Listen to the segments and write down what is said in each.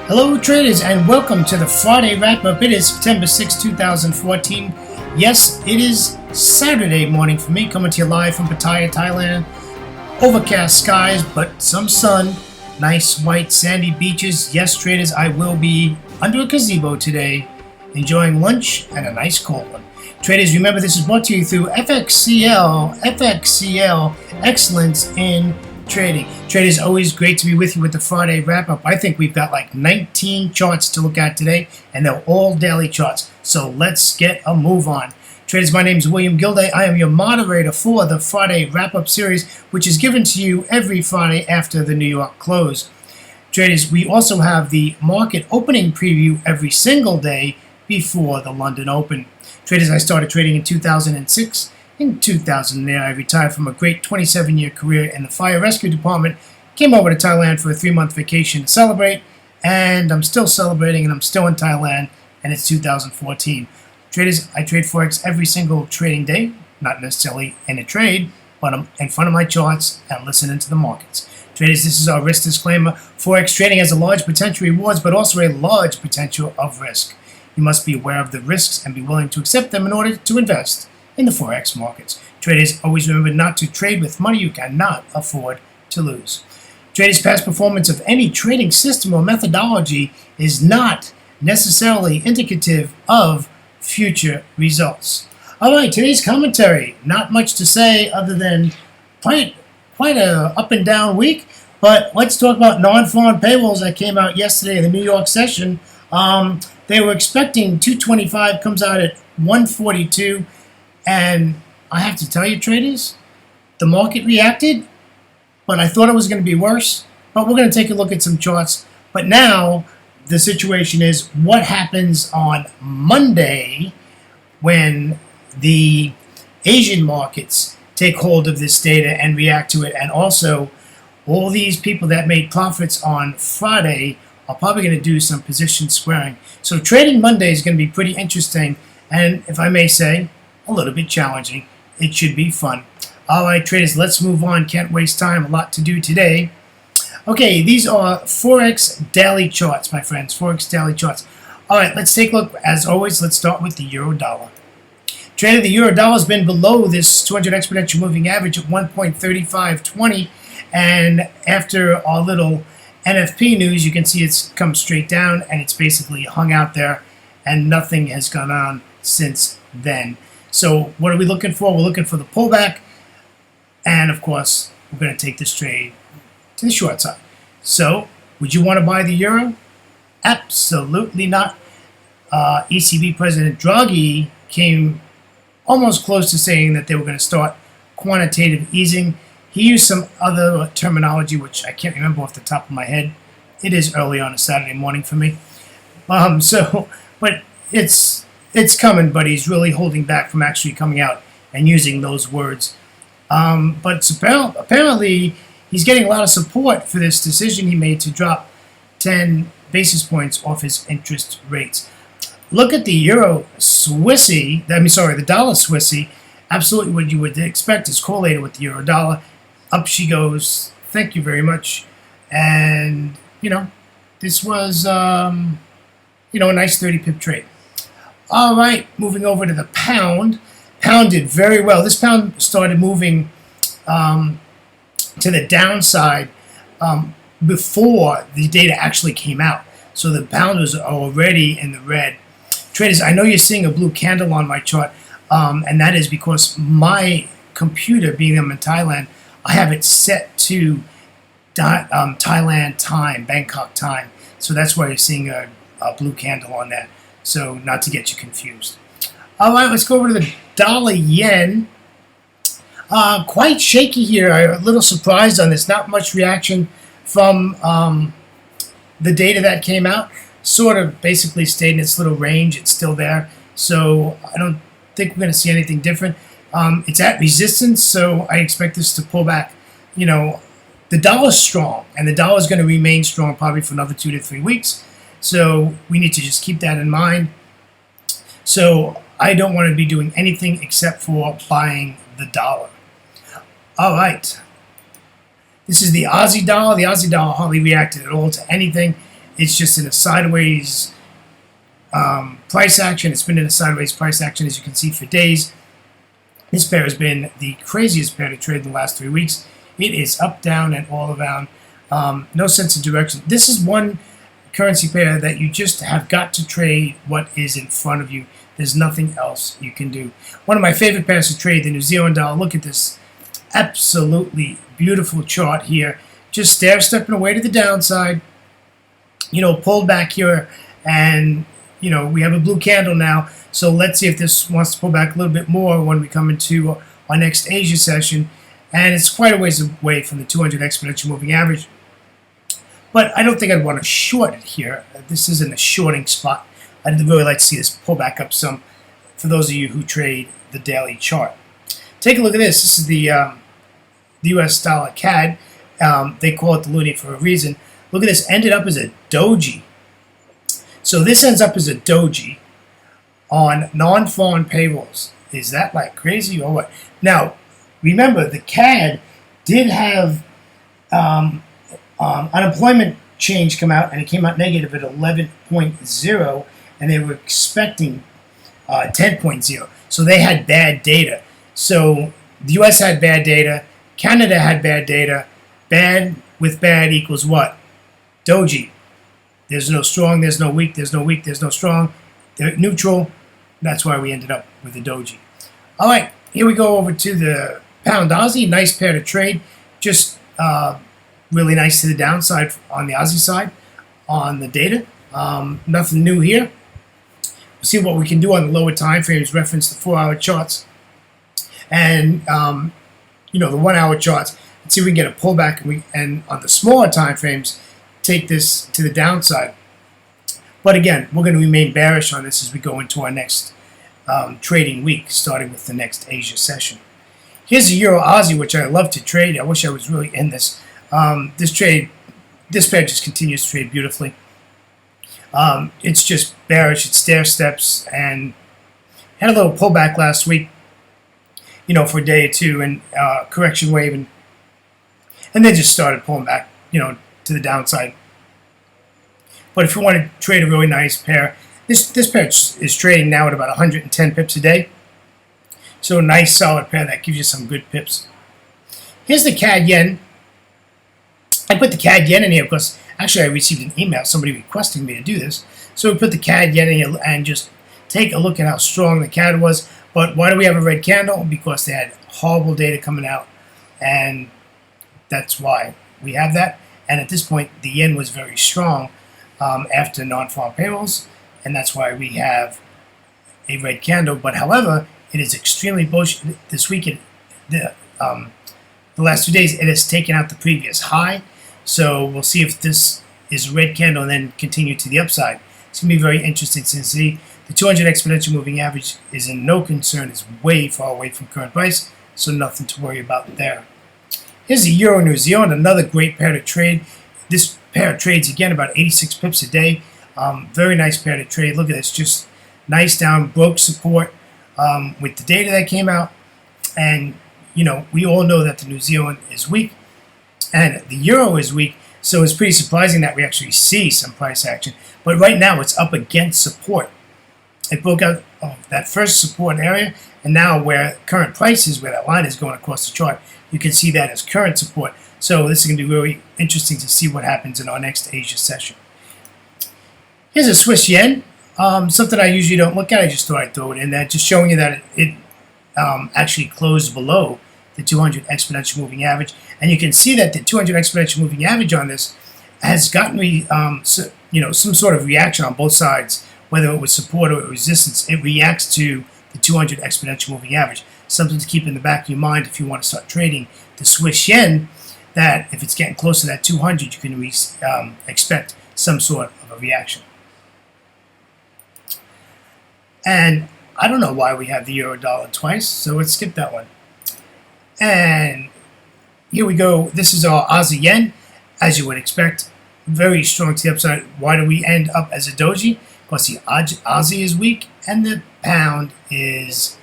Hello traders and welcome to the Friday wrap-up. It is September 6, 2014. Yes, it is Saturday morning for me, coming to you live from Pattaya, Thailand. Overcast skies, but some sun. Nice white sandy beaches. Yes, traders, I will be under a gazebo today, enjoying lunch and a nice cold one. Traders, remember this is brought to you through FXCL Excellence in Trading. Traders, always great to be with you with the Friday wrap-up. I think we've got like 19 charts to look at today, and they're all daily charts. So let's get a move on. Traders, my name is William Gilday. I am your moderator for the Friday wrap-up series, which is given to you every Friday after the New York close. Traders, we also have the market opening preview every single day before the London Open. Traders, I started trading in 2006. In 2008, I retired from a great 27-year career in the fire rescue department, came over to Thailand for a 3-month vacation to celebrate, and I'm still celebrating, and I'm still in Thailand, and it's 2014. Traders, I trade Forex every single trading day, not necessarily in a trade, but I'm in front of my charts and listening to the markets. Traders, this is our risk disclaimer. Forex trading has a large potential rewards, but also a large potential of risk. You must be aware of the risks and be willing to accept them in order to invest in the Forex markets. Traders, always remember not to trade with money you cannot afford to lose. Traders, past performance of any trading system or methodology is not necessarily indicative of future results. All right, today's commentary, not much to say other than quite a up and down week, but let's talk about non-farm payrolls that came out yesterday in the New York session. They were expecting 225, comes out at 142. And I have to tell you, traders, the market reacted, but I thought it was going to be worse. But we're going to take a look at some charts. But now the situation is what happens on Monday when the Asian markets take hold of this data and react to it. And also, all these people that made profits on Friday are probably going to do some position squaring. So trading Monday is going to be pretty interesting. And if I may say, a little bit challenging. It should be fun. All right, traders, let's move on. Can't waste time. A lot to do today. Okay, these are Forex daily charts, my friends. Forex daily charts. All right, let's take a look. As always, let's start with the euro dollar. Trader, the euro dollar has been below this 200 exponential moving average at 1.3520. And after our little NFP news, you can see it's come straight down and it's basically hung out there and nothing has gone on since then. So what are we looking for? We're looking for the pullback, and of course, we're going to take this trade to the short side. So, would you want to buy the euro? Absolutely not. ECB President Draghi came almost close to saying that they were going to start quantitative easing. He used some other terminology, which I can't remember off the top of my head. It is early on a Saturday morning for me. But it's coming, but he's really holding back from actually coming out and using those words. But apparently, he's getting a lot of support for this decision he made to drop 10 basis points off his interest rates. Look at the euro Swissy, the dollar Swissy. Absolutely what you would expect is correlated with the euro dollar. Up she goes. Thank you very much. And, this was, a nice 30 pip trade. All right, moving over to the pound. Pound did very well. This pound started moving to the downside before the data actually came out. So the pound was already in the red. Traders, I know you're seeing a blue candle on my chart, and that is because my computer, being I'm in Thailand, I have it set to Thailand time, Bangkok time. So that's why you're seeing a blue candle on that. So not to get you confused. All right, let's go over to the dollar yen. Quite shaky here. I'm a little surprised on this. Not much reaction from the data that came out. Sort of basically stayed in its little range. It's still there. So I don't think we're going to see anything different. It's at resistance, so I expect this to pull back. The dollar's strong, and the dollar's going to remain strong probably for another 2 to 3 weeks. So we need to just keep that in mind. So I don't want to be doing anything except for buying the dollar. All right. This is the Aussie dollar. The Aussie dollar hardly reacted at all to anything. it's just in a sideways price action. It's been in a sideways price action, as you can see, for days. This pair has been the craziest pair to trade in the last 3 weeks. It is up, down, and all around. No sense of direction. This is one currency pair that you just have got to trade what is in front of you. There's nothing else you can do. One of my favorite pairs to trade, the New Zealand dollar. Look at this absolutely beautiful chart here. Just stair-stepping away to the downside. You know, pulled back here, and you know, we have a blue candle now. So let's see if this wants to pull back a little bit more when we come into our next Asia session. And it's quite a ways away from the 200 exponential moving average. But I don't think I'd want to short it here. This isn't a shorting spot. I'd really like to see this pull back up some for those of you who trade the daily chart. Take a look at this. This is the US dollar CAD. They call it the loonie for a reason. Look at this. Ended up as a doji. So this ends up as a doji on non-foreign payrolls. Is that like crazy or what? Now, remember, the CAD did have unemployment change come out, and it came out negative at 11.0, and they were expecting 10.0. So they had bad data. So the US had bad data, Canada had bad data. Bad with bad equals what? Doji. There's no strong, there's no weak, there's no weak, there's no strong. They're neutral. That's why we ended up with the doji. All right, here we go over to the pound Aussie. Nice pair to trade. Just really nice to the downside on the Aussie side on the data. Nothing new here. We'll see what we can do on the lower time frames, reference the 4-hour charts. And, you know, the 1-hour charts. Let's see if we can get a pullback, and on the smaller time frames, take this to the downside. But again, we're going to remain bearish on this as we go into our next trading week, starting with the next Asia session. Here's a Euro Aussie, which I love to trade. I wish I was really in this. This pair just continues to trade beautifully. It's just bearish. It's stair steps, and had a little pullback last week, you know, for a day or two, and correction wave, and then just started pulling back, you know, to the downside. But if you want to trade a really nice pair, this pair is trading now at about 110 pips a day. So a nice solid pair that gives you some good pips. Here's the CAD yen. I put the CAD yen in here because actually I received an email, somebody requesting me to do this. So we put the CAD yen in here and just take a look at how strong the CAD was. But why do we have a red candle? Because they had horrible data coming out, and that's why we have that. And at this point, the yen was very strong after non-farm payrolls, and that's why we have a red candle. But however, it is extremely bullish this week. The last 2 days, it has taken out the previous high. So we'll see if this is a red candle and then continue to the upside. It's going to be very interesting to see. The 200 exponential moving average is in no concern. It's way far away from current price, so nothing to worry about there. Here's the Euro New Zealand, another great pair to trade. This pair trades again about 86 pips a day. Very nice pair to trade. Look at this, just nice down, broke support with the data that came out. And, you know, we all know that the New Zealand is weak and the Euro is weak. So it's pretty surprising that we actually see some price action. But right now it's up against support. It broke out that first support area, and now where current price is, where that line is going across the chart, you can see that as current support. So this is going to be really interesting to see what happens in our next Asia session. Here's a Swiss yen, something I usually don't look at. I just thought I'd throw it in there, just showing you that it actually closed below the 200 exponential moving average. And you can see that the 200 exponential moving average on this has gotten some sort of reaction on both sides, whether it was support or resistance. It reacts to the 200 exponential moving average. Something to keep in the back of your mind if you want to start trading the Swiss yen, that if it's getting close to that 200, you can expect some sort of a reaction. And I don't know why we have the euro dollar twice, so let's skip that one. And here we go. This is our Aussie yen, as you would expect. Very strong to the upside. Why do we end up as a doji? Because the Aussie is weak and the pound is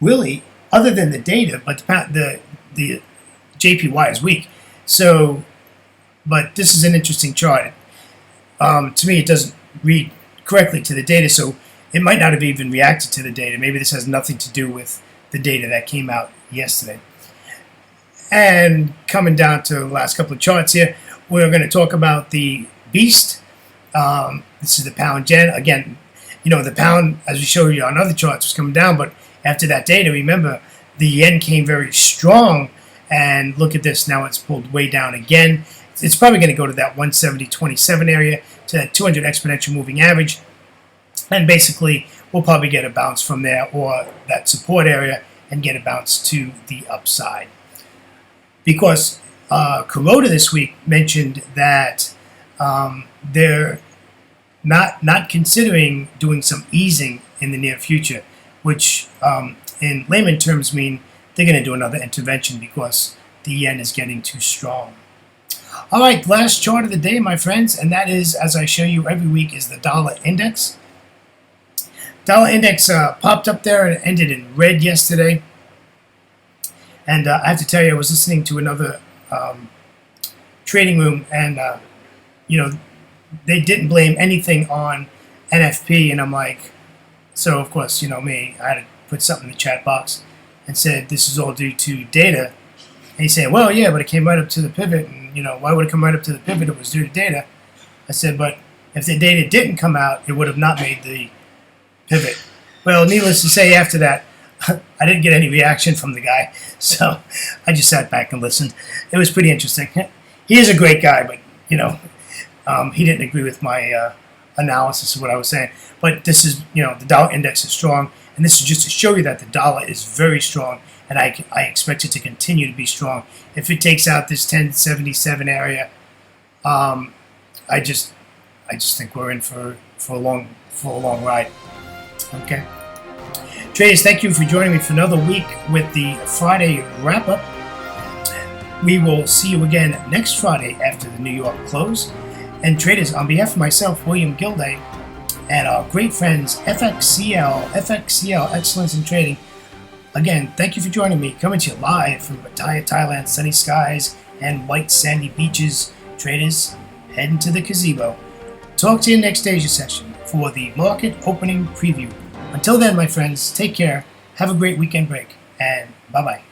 really, other than the data, but the JPY is weak. So, but this is an interesting chart. to me, it doesn't read correctly to the data, so it might not have even reacted to the data. Maybe this has nothing to do with the data that came out yesterday. And coming down to the last couple of charts here, we're going to talk about the beast. This is the pound yen. Again, you know, the pound, as we showed you on other charts, was coming down, but after that data, remember, the yen came very strong, and look at this. Now it's pulled way down again. It's probably going to go to that 170.27 area, to that 200 exponential moving average, and basically we'll probably get a bounce from there, or that support area, and get a bounce to the upside. Because Kuroda this week mentioned that they're not considering doing some easing in the near future, which in layman terms mean they're going to do another intervention because the yen is getting too strong. All right, last chart of the day, my friends, and that is, as I show you every week, is the dollar index. Dollar index popped up there and ended in red yesterday. And I have to tell you, I was listening to another trading room, and you know, they didn't blame anything on NFP, and I'm like, so of course, you know me, I had to put something in the chat box and said this is all due to data. And he said, well, yeah, but it came right up to the pivot, and you know, why would it come right up to the pivot? It was due to data. I said, but if the data didn't come out, it would have not made the pivot. Well, needless to say, after that, I didn't get any reaction from the guy, so I just sat back and listened. It was pretty interesting. He is a great guy, but you know, he didn't agree with my analysis of what I was saying. But this is, you know, the dollar index is strong, and this is just to show you that the dollar is very strong, and I expect it to continue to be strong. If it takes out this 1077 area, I just think we're in for a long ride. Okay. Traders, thank you for joining me for another week with the Friday wrap-up. We will see you again next Friday after the New York close. And traders, on behalf of myself, William Gilday, and our great friends FXCL Excellence in Trading, again, thank you for joining me, coming to you live from Pattaya, Thailand, sunny skies and white sandy beaches. Traders, heading to the gazebo. Talk to you next Asia session for the market opening preview. Until then, my friends, take care, have a great weekend break, and bye-bye.